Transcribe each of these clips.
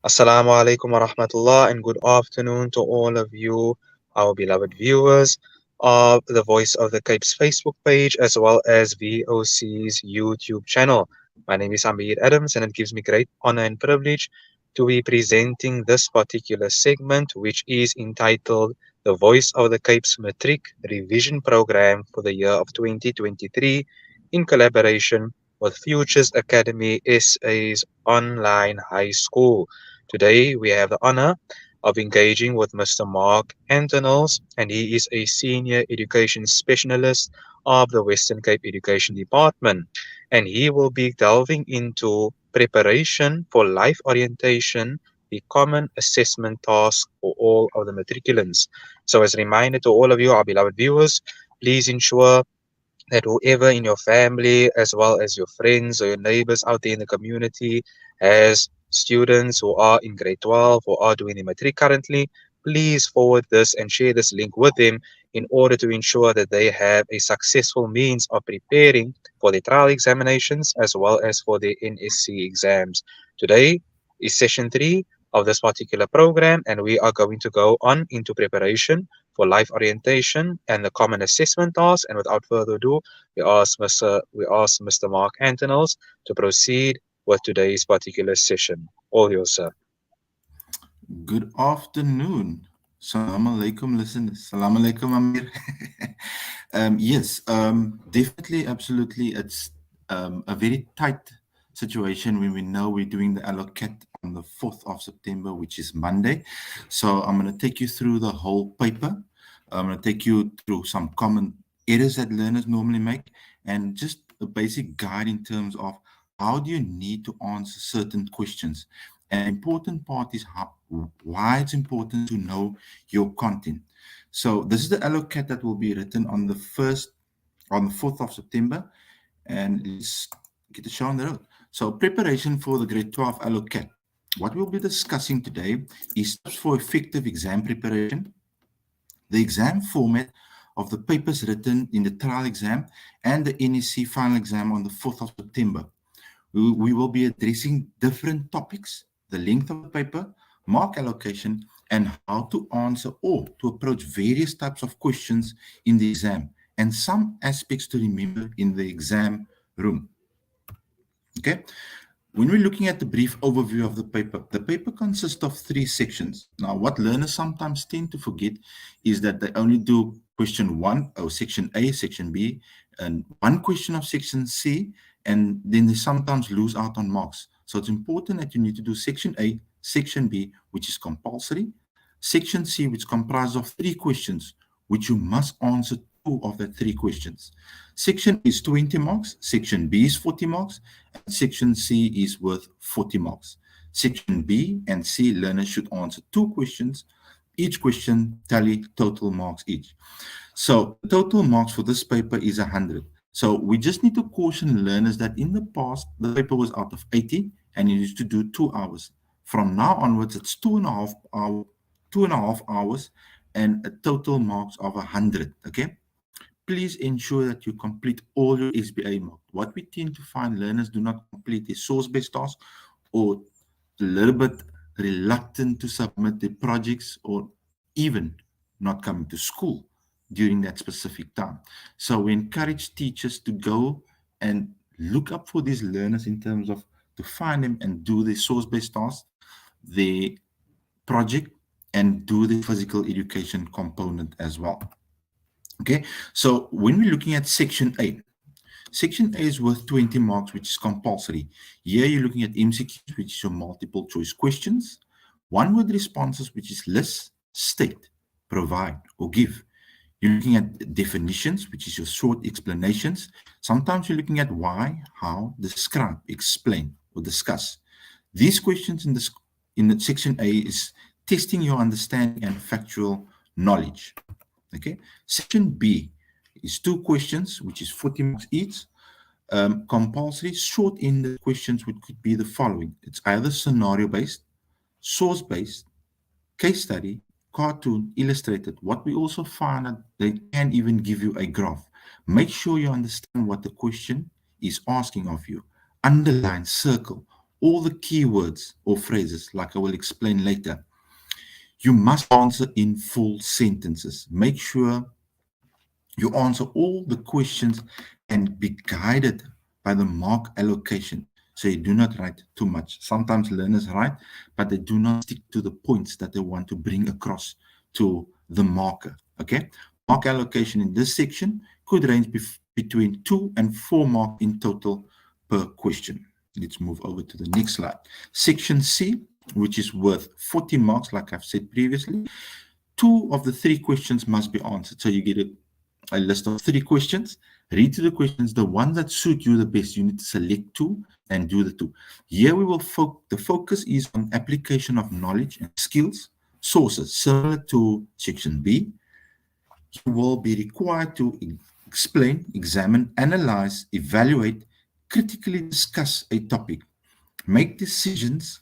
Assalamu alaikum wa rahmatullah and good afternoon to all of you, our beloved viewers of the Voice of the Cape's Facebook page as well as VOC's YouTube channel. My name is Amir Adams and it gives me great honor and privilege to be presenting this particular segment, which is entitled The Voice of the Cape's Matric Revision Program for the year of 2023 in collaboration with Futures Academy SA's online high school. Today, we have the honor of engaging with Mr. Mark Antonals, and he is a senior education specialist of the Western Cape Education Department. And he will be delving into preparation for life orientation, the common assessment task for all of the matriculants. So, as a reminder to all of you, our beloved viewers, please ensure that whoever in your family, as well as your friends or your neighbors out there in the community, has students who are in grade 12 or are doing the matric currently, please forward this and share this link with them in order to ensure that they have a successful means of preparing for the trial examinations as well as for the NSC exams. Today is session 3 of this particular program, and we are going to go on into preparation for life orientation and the common assessment task. And without further ado, we ask Mr. Mark Antonals to proceed with today's particular session. All yours, sir. Good afternoon. Salam alaikum, listeners. Salam alaikum, Amir. Yes, definitely, absolutely. It's a very tight situation when we know we're doing the allocate on the 4th of September, which is Monday. So I'm going to take you through the whole paper. I'm going to take you through some common errors that learners normally make and just a basic guide in terms of how do you need to answer certain questions. And important part is why it's important to know your content. So this is the allocate that will be written on the 4th of September, and let's get the show on the road. So preparation for the grade 12 allocate. What we'll be discussing today is steps for effective exam preparation, the exam format of the papers written in the trial exam and the NSC final exam on the 4th of September. We will be addressing different topics, the length of the paper, mark allocation, and how to answer or to approach various types of questions in the exam, and some aspects to remember in the exam room. Okay. When we're looking at the brief overview of the paper consists of 3 sections. Now, what learners sometimes tend to forget is that they only do question 1 or section A, section B, and 1 question of section C, and then they sometimes lose out on marks. So it's important that you need to do section A, section B, which is compulsory, section C, which comprises of 3 questions, which you must answer 2 of the 3 questions. Section A is 20 marks, section B is 40 marks, and section C is worth 40 marks. Section B and C learners should answer 2 questions. Each question tally total marks each. So the total marks for this paper is 100. So we just need to caution learners that in the past, the paper was out of 80 and you used to do 2 hours. From now onwards, it's 2.5 hours and a total marks of 100. Okay. Please ensure that you complete all your SBA mark. What we tend to find learners do not complete is source-based tasks or a little bit reluctant to submit their projects or even not coming to school during that specific time. So we encourage teachers to go and look up for these learners in terms of to find them and do the source-based tasks, the project, and do the physical education component as well. Okay, so when we're looking at section A, section A is worth 20 marks, which is compulsory. Here you're looking at MCQs, which is your multiple choice questions, one word responses, which is list, state, provide, or give. You're looking at definitions, which is your short explanations. Sometimes you're looking at why, how, describe, explain, or discuss. These questions in the section A is testing your understanding and factual knowledge. Okay. Section B is 2 questions, which is 40 marks each. Compulsory short-ended questions which could be the following. It's either scenario-based, source-based, case study, cartoon, illustrated. What we also find that they can even give you a graph. Make sure you understand what the question is asking of you. Underline, circle, all the keywords or phrases, like I will explain later. You must answer in full sentences. Make sure you answer all the questions and be guided by the mark allocation. So you do not write too much. Sometimes learners write, but they do not stick to the points that they want to bring across to the marker. Okay. Mark allocation in this section could range between 2 and 4 marks in total per question. Let's move over to the next slide. Section C, which is worth 40 marks, like I've said previously. 2 of the 3 questions must be answered. So you get a list of 3 questions. Read through the questions. The ones that suit you the best, you need to select 2 and do the 2. Here we will the focus is on application of knowledge and skills, sources, similar to section B. You will be required to explain, examine, analyze, evaluate, critically discuss a topic, make decisions,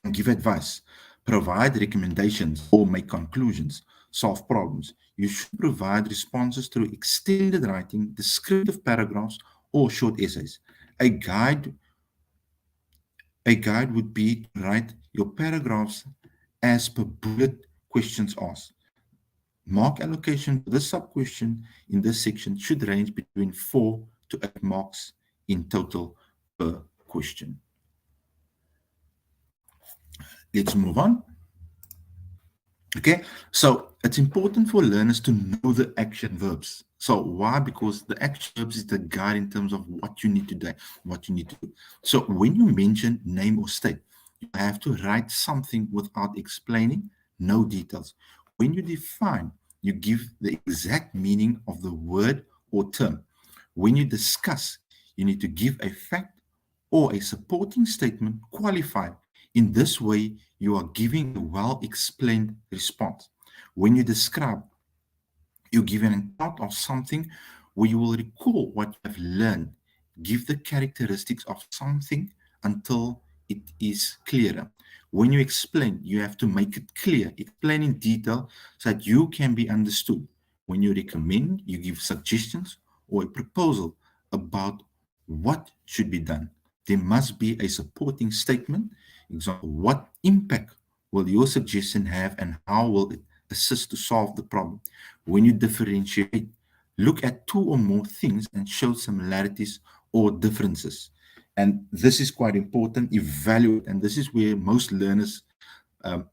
and give advice, provide recommendations or make conclusions, solve problems. You should provide responses through extended writing, descriptive paragraphs, or short essays. A guide, a guide would be to write your paragraphs as per bullet questions asked. Mark allocation for this sub-question in this section should range between 4 to 8 marks in total per question. Let's move on. Okay, so it's important for learners to know the action verbs. So why? Because the action verbs is the guide in terms of what you need to do, what you need to do. So when you mention name or state, you have to write something without explaining, no details. When you define, you give the exact meaning of the word or term. When you discuss, you need to give a fact or a supporting statement qualified. In this way, you are giving a well-explained response. When you describe, you give an account of something where you will recall what you have learned. Give the characteristics of something until it is clearer. When you explain, you have to make it clear, explain in detail so that you can be understood. When you recommend, you give suggestions or a proposal about what should be done. There must be a supporting statement. Example, what impact will your suggestion have and how will it assist to solve the problem? When you differentiate, look at 2 or more things and show similarities or differences. And this is quite important. Evaluate, and this is where most learners um,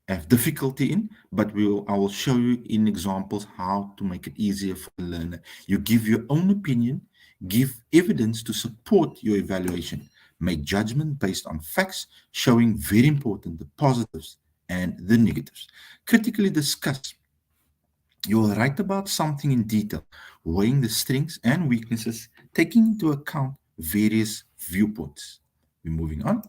have difficulty in, but I will show you in examples how to make it easier for the learner. You give your own opinion, give evidence to support your evaluation, make judgment based on facts, showing very important the positives and the negatives. Critically discuss. You will write about something in detail, weighing the strengths and weaknesses, taking into account various viewpoints. We're moving on.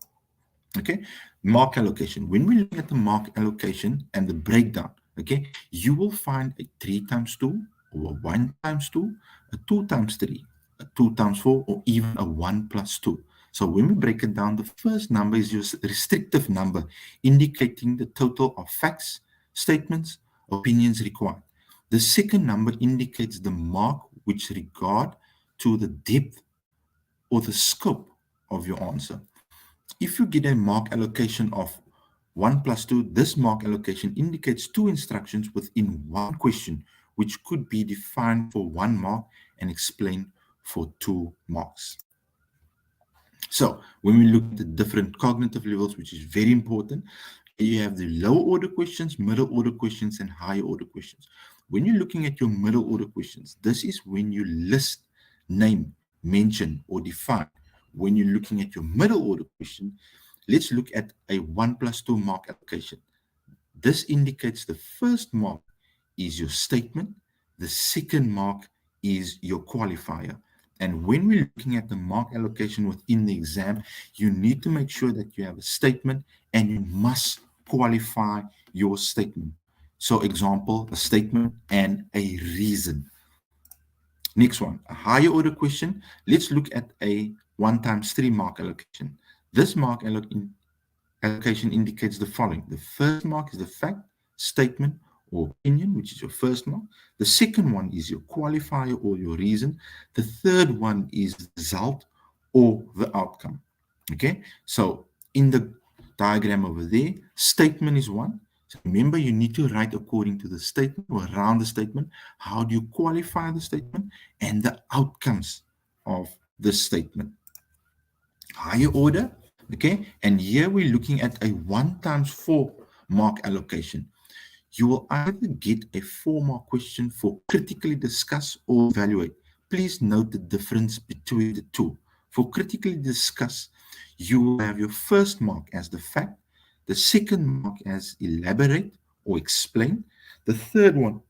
Okay, mark allocation. When we look at the mark allocation and the breakdown, okay, you will find a 3 times 2 or a 1 times 2, a 2 times 3, a 2 times 4, or even a 1 plus 2. So when we break it down, the first number is your restrictive number, indicating the total of facts, statements, opinions required. The second number indicates the mark which regard to the depth or the scope of your answer. If you get a mark allocation of 1 plus 2, this mark allocation indicates 2 instructions within 1 question, which could be defined for 1 mark and explained for 2 marks. So when we look at the different cognitive levels, which is very important, you have the lower order questions, middle order questions, and higher order questions. When you're looking at your middle order questions, this is when you list, name, mention, or define. When you're looking at your middle order question, let's look at a 1 plus 2 mark allocation. This indicates the first mark is your statement, the second mark is your qualifier. And when we're looking at the mark allocation within the exam, you need to make sure that you have a statement and you must qualify your statement. So example, a statement and a reason. Next one, a higher order question. Let's look at a 1 times 3 mark allocation. This mark allocation indicates the following. The first mark is the fact, statement, or opinion, which is your first mark. The second one is your qualifier or your reason. The third one is result or the outcome. Okay, so in the diagram over there, statement is one. So remember, you need to write according to the statement or around the statement. How do you qualify the statement and the outcomes of the statement? Higher order, okay, and here we're looking at a 1 times 4 mark allocation. You will either get a 4-mark question for critically discuss or evaluate. Please note the difference between the two. For critically discuss, you will have your first mark as the fact, the second mark as elaborate or explain, the third one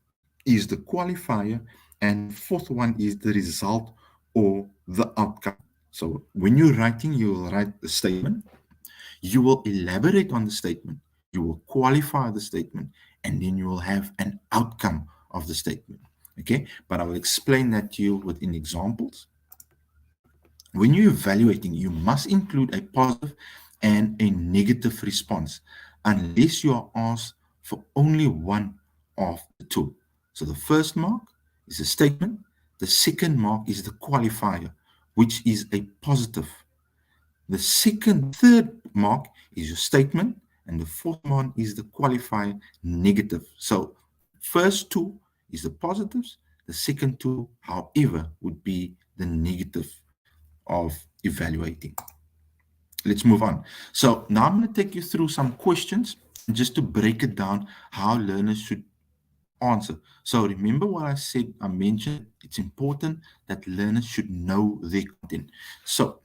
is the qualifier, and the fourth one is the result or the outcome. So when you're writing, you will write the statement, you will elaborate on the statement, you will qualify the statement, and then you will have an outcome of the statement. Okay, but I will explain that to you within examples. When you're evaluating, you must include a positive and a negative response unless you are asked for only one of the two. So the first mark is a statement, the second mark is the qualifier, which is a positive. The third mark is your statement, and the fourth one is the qualifier negative. So first two is the positives, the second two, however, would be the negative of evaluating. Let's move on. So now I'm going to take you through some questions just to break it down how learners should answer. So remember what I said, I mentioned it's important that learners should know their content. So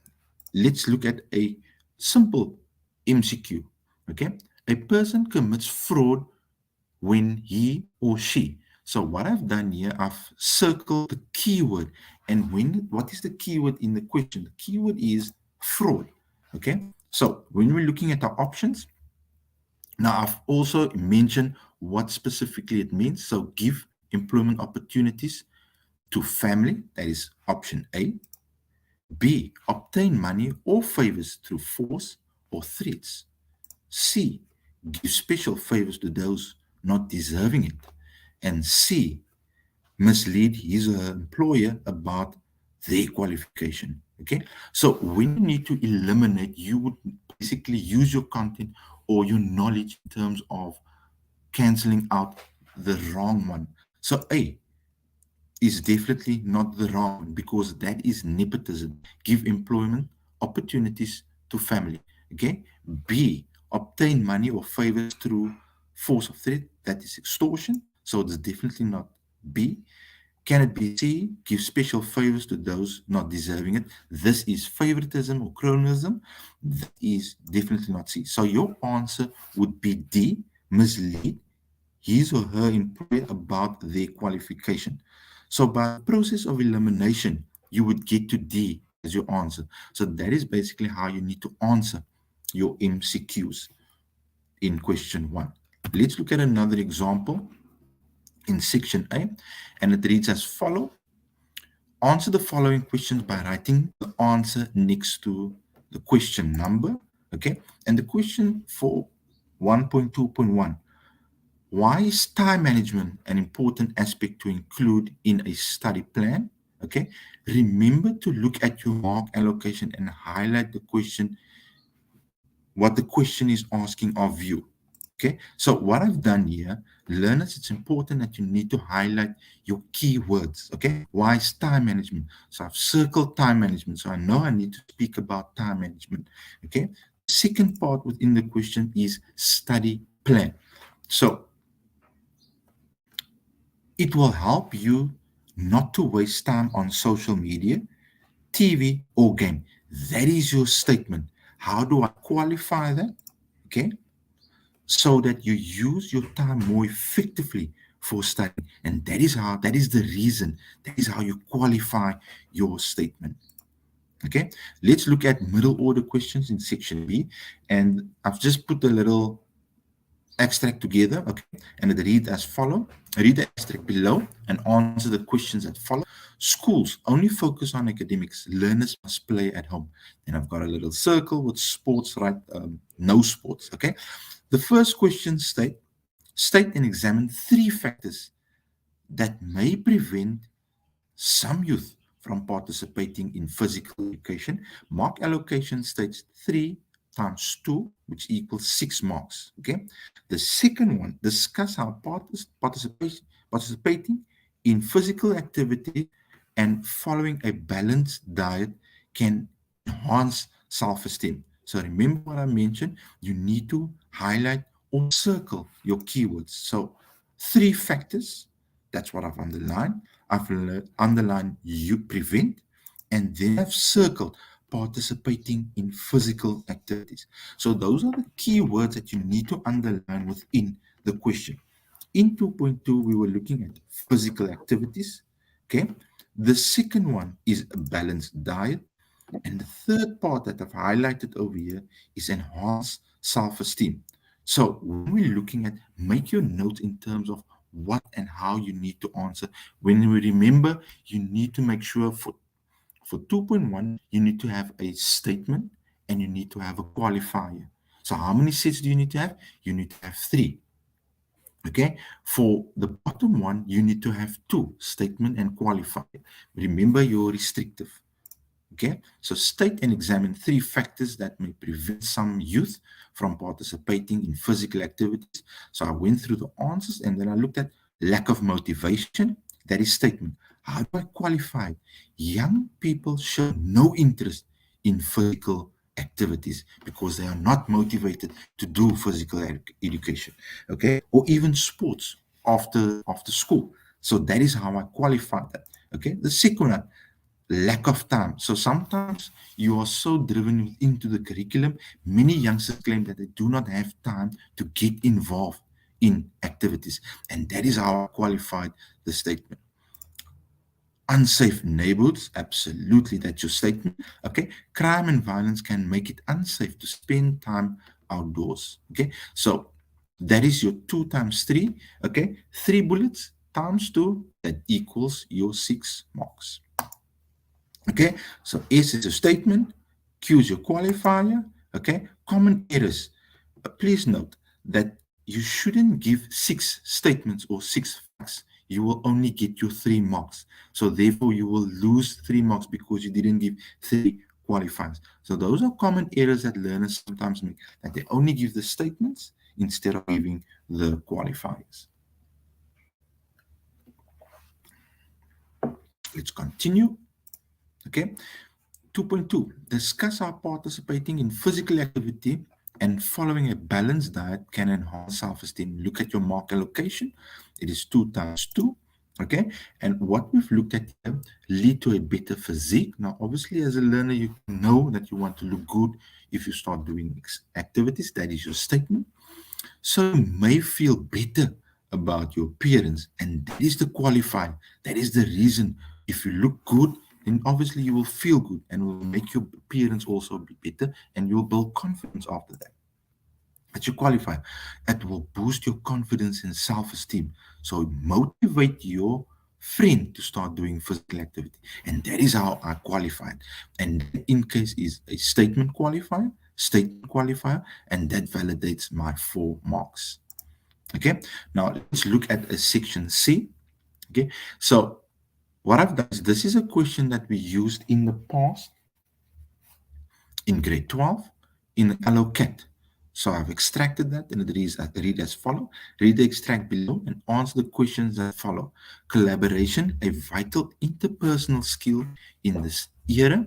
let's look at a simple MCQ. Okay, a person commits fraud when he or she. So what I've done here, I've circled the keyword. And what is the keyword in the question? The keyword is fraud. Okay, so when we're looking at the options, now I've also mentioned what specifically it means. So give employment opportunities to family, that is option A. B, obtain money or favors through force or threats. C, give special favors to those not deserving it. And C, mislead his or her employer about their qualification. Okay, so when you need to eliminate, you would basically use your content or your knowledge in terms of canceling out the wrong one. So A is definitely not the wrong one because that is nepotism. Give employment opportunities to family. Okay. B, obtain money or favors through force or threat. That is extortion. So it's definitely not B. Can it be C? Give special favors to those not deserving it. This is favoritism or cronyism. That is definitely not C. So your answer would be D, mislead his or her employer about their qualification. So by the process of elimination, you would get to D as your answer. So that is basically how you need to answer your MCQs in question 1. Let's look at another example in section A, and it reads as follow. Answer the following questions by writing the answer next to the question number. Okay, and the question for 1.2.1, why is time management an important aspect to include in a study plan? Okay, remember to look at your mark allocation and highlight the question, what the question is asking of you. Okay, so what I've done here, learners, it's important that you need to highlight your keywords. Okay, why is time management? So I've circled time management, so I know I need to speak about time management. Okay, the second part within the question is study plan. So it will help you not to waste time on social media, TV, or game. That is your statement. How do I qualify that? Okay, so that you use your time more effectively for studying. And that is the reason, that is how you qualify your statement. Okay, let's look at middle order questions in section B. And I've just put a little extract together, okay, and it reads as follow. Read the extract below and answer the questions that follow. Schools only focus on academics. Learners must play at home. And I've got a little circle with sports, right? No sports, okay. The first question state and examine 3 factors that may prevent some youth from participating in physical education. Mark allocation states 3 times 2, which equals 6 marks. Okay. The second one, discuss how participating in physical activity and following a balanced diet can enhance self-esteem. So remember what I mentioned, you need to highlight or circle your keywords. So 3 factors, that's what I've underlined. I've underlined you prevent, and then I've circled participating in physical activities. So those are the key words that you need to underline within the question. In 2.2, we were looking at physical activities. Okay. The second one is a balanced diet. And the third part that I've highlighted over here is enhance self-esteem. So when we're looking at, make your notes in terms of what and how you need to answer. When we remember, you need to make sure for 2.1, you need to have a statement and you need to have a qualifier. So how many sets do you need to have? You need to have 3. Okay, for the bottom one, you need to have 2, statement and qualifier. Remember your restrictive. Okay, so state and examine 3 factors that may prevent some youth from participating in physical activities. So I went through the answers and then I looked at lack of motivation. That is statement. How do I qualify it? Young people show no interest in physical activities because they are not motivated to do physical education, okay, or even sports after school. So that is how I qualify that. Okay, the second one, lack of time. So sometimes you are so driven into the curriculum, many youngsters claim that they do not have time to get involved in activities. And that is how I qualified the statement. Unsafe neighborhoods, absolutely, that's your statement. Okay, crime and violence can make it unsafe to spend time outdoors. Okay, so that is your 2 times 3. Okay, 3 bullets times 2, that equals your 6 marks. Okay, so S is a statement, Q is your qualifier. Okay, common errors. Please note that you shouldn't give 6 statements or 6 facts. You will only get your 3 marks. So therefore, you will lose 3 marks because you didn't give 3 qualifiers. So those are common errors that learners sometimes make, that they only give the statements instead of giving the qualifiers. Let's continue. Okay. 2.2, discuss how participating in physical activity and following a balanced diet can enhance self-esteem. Look at your mark allocation. It is 2 times 2. Okay. And what we've looked at here, lead to a better physique. Now, obviously, as a learner, you know that you want to look good if you start doing activities. That is your statement. So you may feel better about your appearance, and that is the qualifier. That is the reason. If you look good, then obviously you will feel good and will make your appearance also be better, and you'll build confidence after that. That's your qualifier. It will boost your confidence and self-esteem. So motivate your friend to start doing physical activity. And that is how I qualified. And that in case is a statement qualifier, and that validates my 4 marks. Okay, now let's look at a section C. Okay, so what I've done is, this is a question that we used in the past in grade 12 in allocat. So I've extracted that, and it read as follow. Read the extract below and answer the questions that follow. Collaboration, a vital interpersonal skill in this era.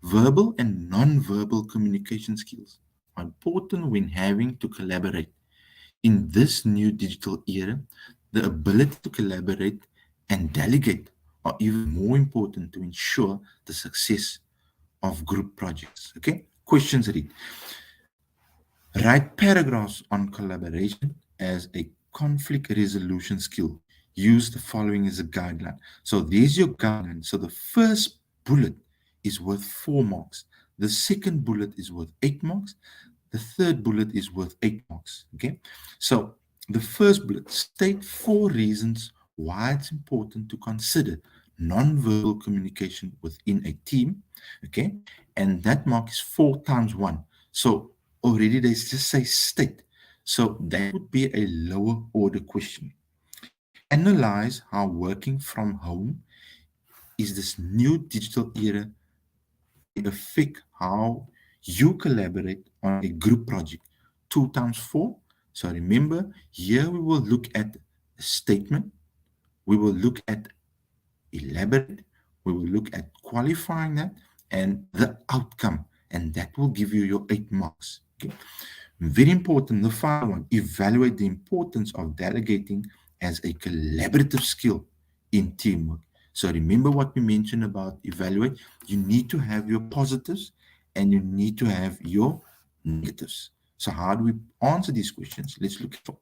Verbal and non-verbal communication skills are important when having to collaborate. In this new digital era, the ability to collaborate and delegate are even more important to ensure the success of group projects. Okay, questions read. Write paragraphs on collaboration as a conflict resolution skill. Use the following as a guideline. So there's your guideline. So the first bullet is worth 4 marks. The second bullet is worth 8 marks. The third bullet is worth 8 marks. Okay. So the first bullet, state 4 reasons why it's important to consider non-verbal communication within a team. Okay. And that mark is 4 times 1. So already they just say state. So that would be a lower order question. Analyze how working from home is this new digital era may affect how you collaborate on a group project. 2 times 4. So remember, here we will look at a statement, we will look at elaborate, we will look at qualifying that and the outcome, and that will give you your 8 marks. Okay. Very important, the final one, evaluate the importance of delegating as a collaborative skill in teamwork. So remember what we mentioned about evaluate. You need to have your positives and you need to have your negatives. So how do we answer these questions? Let's look at.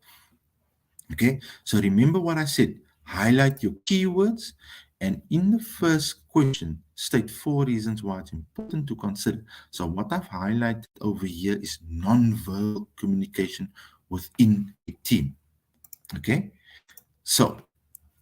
Okay, so remember what I said. Highlight your keywords, and in the first question, state 4 reasons why it's important to consider. So what I've highlighted over here is non-verbal communication within a team. Okay, so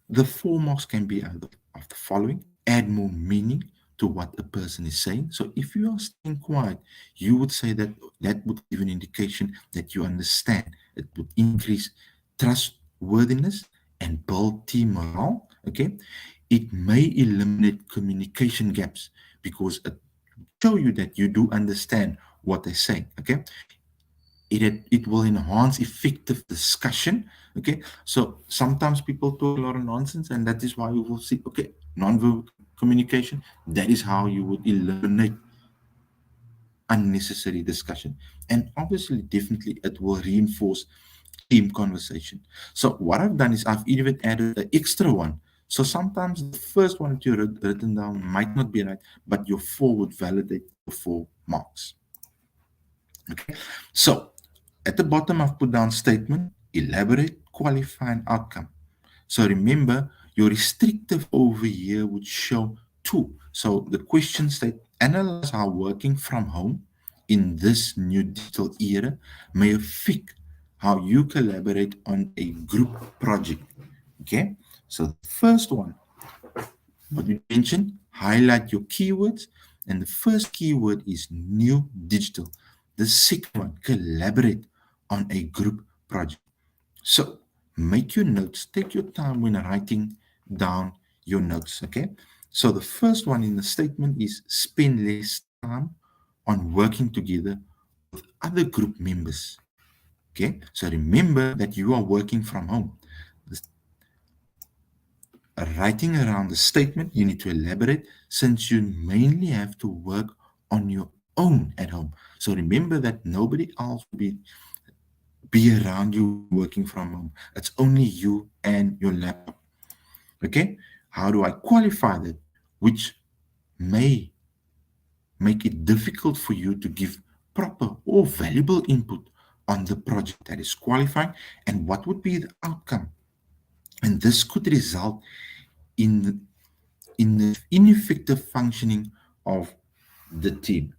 the 4 marks can be either of the following: add more meaning to what a person is saying. So if you are staying quiet, you would say that that would give an indication that you understand. It would increase trustworthiness and build team morale. Okay. It may eliminate communication gaps because it show you that you do understand what they're saying. Okay. It will enhance effective discussion. Okay, so sometimes people talk a lot of nonsense, and that is why you will see, okay, non-verbal communication, that is how you would eliminate unnecessary discussion. And obviously, definitely, it will reinforce team conversation. So what I've done is I've even added an extra one. So sometimes the first one that you written down might not be right, but your 4 would validate your 4 marks. Okay, so at the bottom, I've put down statement, elaborate, qualify, and outcome. So remember, your restrictive over here would show 2. So the question state, analyze how working from home in this new digital era may affect how you collaborate on a group project. Okay, so the first one, what we mentioned, highlight your keywords. And the first keyword is new digital. The second one, collaborate on a group project. So make your notes, take your time when writing down your notes. Okay. So the first one in the statement is spend less time on working together with other group members. Okay. So remember that you are working from home. Writing around the statement, you need to elaborate since you mainly have to work on your own at home. So remember that nobody else will be around you when you're working from home. It's only you and your laptop. Okay? How do I qualify that? Which may make it difficult for you to give proper or valuable input on the project that is qualifying, and what would be the outcome. And this could result in the ineffective functioning of the team.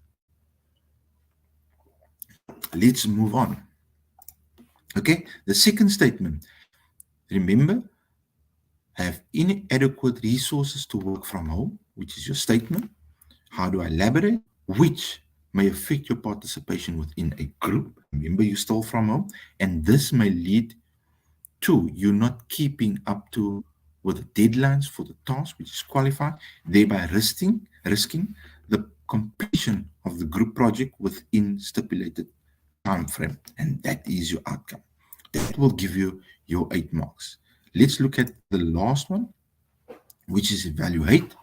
Let's move on. Okay, the second statement, remember, have inadequate resources to work from home, which is your statement. How do I elaborate? Which may affect your participation within a group. Remember, you stole from home, and this may lead to you not keeping up to with the deadlines for the task which is qualified, thereby risking the completion of the group project within stipulated time frame, and that is your outcome. That will give you your 8 marks. Let's look at the last one, which is evaluate.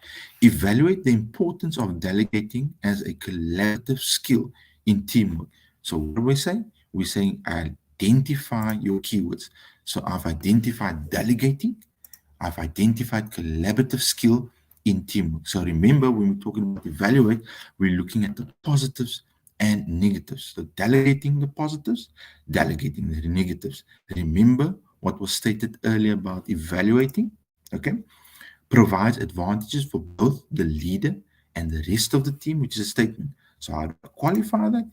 Evaluate the importance of delegating as a collaborative skill in teamwork. So what do we say? We're saying identify your keywords. So I've identified delegating, I've identified collaborative skill in teamwork. So remember, when we're talking about evaluate, we're looking at the positives and negatives. So delegating the positives, delegating the negatives. Remember what was stated earlier about evaluating. Okay, provides advantages for both the leader and the rest of the team, which is a statement. So how do I qualify that?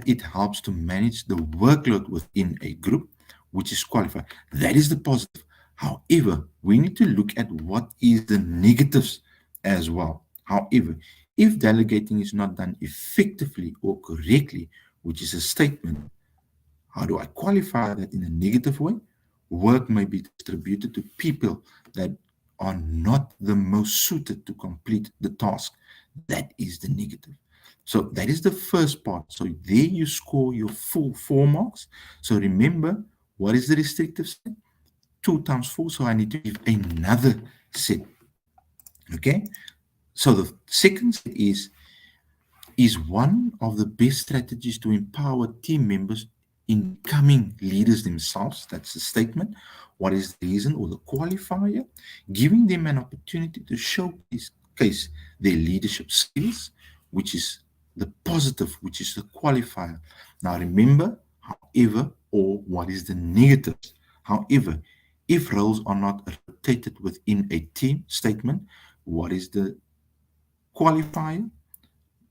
It helps to manage the workload within a group, which is qualified. That is the positive. However, we need to look at what is the negatives as well. However, if delegating is not done effectively or correctly, which is a statement, how do I qualify that in a negative way? Work may be distributed to people that are not the most suited to complete the task. That is the negative. So that is the first part. So there you score your full 4 marks. So remember, what is the restrictive set? 2 times 4. So I need to give another set. Okay. So the second set is one of the best strategies to empower team members in becoming leaders themselves. That's the statement. What is the reason or the qualifier? Giving them an opportunity to showcase their leadership skills, which is the positive, which is the qualifier. Now remember, however, or what is the negative? However, if roles are not rotated within a team statement, what is the qualifier?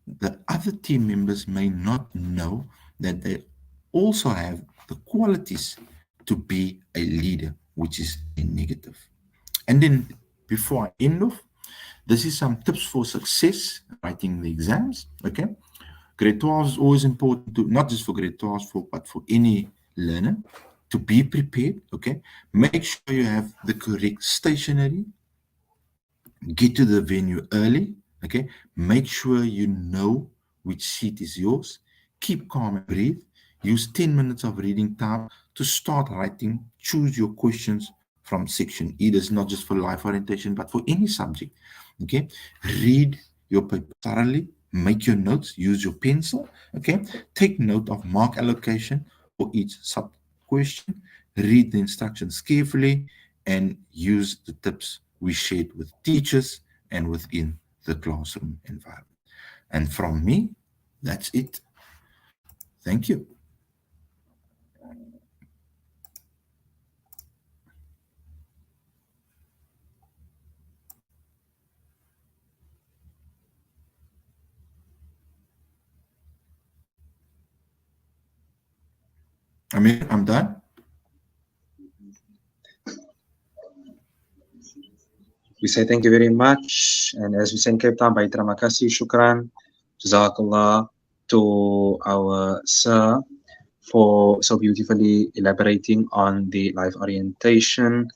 The other team members may not know that they also have the qualities to be a leader, which is a negative. And then before I end off, this is some tips for success writing the exams. Okay. Grade 12 is always important to, not just for grade 12, but for any learner, to be prepared. Okay. Make sure you have the correct stationery. Get to the venue early. Okay. Make sure you know which seat is yours. Keep calm and breathe. Use 10 minutes of reading time to start writing. Choose your questions from section E. This is not just for life orientation, but for any subject. Okay. Read your paper thoroughly. Make your notes. Use your pencil. Okay. Take note of mark allocation for each sub question. Read the instructions carefully and use the tips we shared with teachers and within the classroom environment. And from me, that's it. Thank you. I'm done. We say thank you very much. And as we say in Cape Town, by terima kasih, shukran, jazakallah to our sir for so beautifully elaborating on the life orientation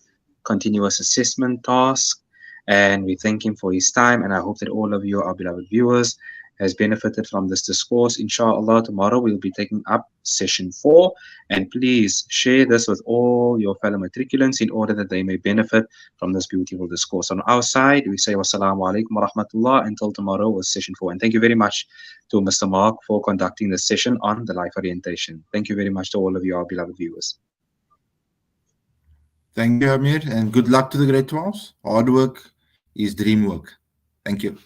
continuous assessment task. And we thank him for his time. And I hope that all of you, our beloved viewers, has benefited from this discourse. Inshallah, tomorrow we'll be taking up session 4. And please share this with all your fellow matriculants in order that they may benefit from this beautiful discourse. On our side, we say wassalamu alaikum wa rahmatullah until tomorrow with session 4. And thank you very much to Mr. Mark for conducting this session on the life orientation. Thank you very much to all of you, our beloved viewers. Thank you, Amir, and good luck to the grade 12s. Hard work is dream work. Thank you.